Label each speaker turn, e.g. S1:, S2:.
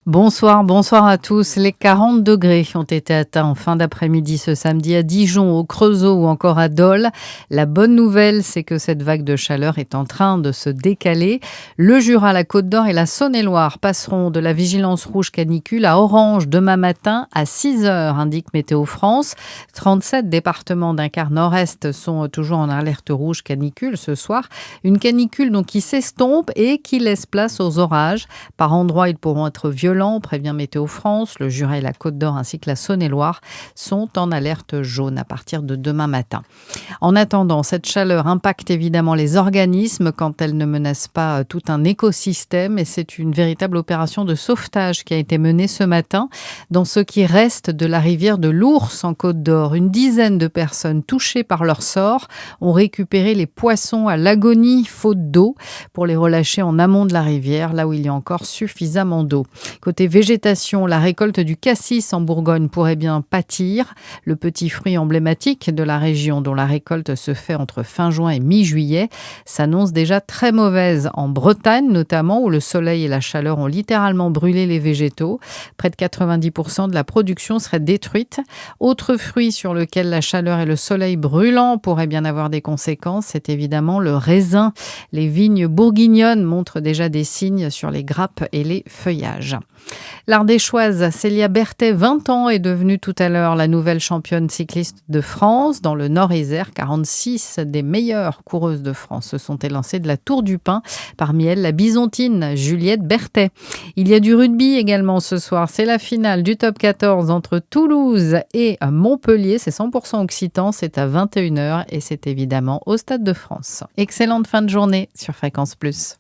S1: Bonsoir, bonsoir à tous. Les 40 degrés ont été atteints en fin d'après-midi ce samedi à Dijon, au Creusot ou encore à Dole. La bonne nouvelle, c'est que cette vague de chaleur est en train de se décaler. Le Jura, la Côte d'Or et la Saône-et-Loire passeront de la vigilance rouge canicule à orange demain matin à 6 heures, indique Météo France. 37 départements d'un quart nord-est sont toujours en alerte rouge canicule ce soir. Une canicule donc qui s'estompe et qui laisse place aux orages. Par endroits, ils pourront être violents, prévient Météo France. Le Jura et la Côte d'Or ainsi que la Saône-et-Loire sont en alerte jaune à partir de demain matin. En attendant, cette chaleur impacte évidemment les organismes quand elle ne menace pas tout un écosystème, et c'est une véritable opération de sauvetage qui a été menée ce matin dans ce qui reste de la rivière de l'Ours en Côte d'Or. Une dizaine de personnes touchées par leur sort ont récupéré les poissons à l'agonie faute d'eau pour les relâcher en amont de la rivière, là où il y a encore suffisamment d'eau. Côté végétation, la récolte du cassis en Bourgogne pourrait bien pâtir. Le petit fruit emblématique de la région, dont la récolte se fait entre fin juin et mi-juillet, s'annonce déjà très mauvaise en Bretagne notamment, où le soleil et la chaleur ont littéralement brûlé les végétaux. Près de 90% de la production serait détruite. Autre fruit sur lequel la chaleur et le soleil brûlant pourraient bien avoir des conséquences, c'est évidemment le raisin. Les vignes bourguignonnes montrent déjà des signes sur les grappes et les feuillages. L'Ardéchoise Célia Berthet, 20 ans, est devenue tout à l'heure la nouvelle championne cycliste de France. Dans le Nord-Isère, 46 des meilleures coureuses de France se sont élancées de la Tour du Pin. Parmi elles, la bisontine Juliette Berthet. Il y a du rugby également ce soir. C'est la finale du top 14 entre Toulouse et Montpellier. C'est 100% occitan, c'est à 21 h et c'est évidemment au Stade de France. Excellente fin de journée sur Fréquence Plus.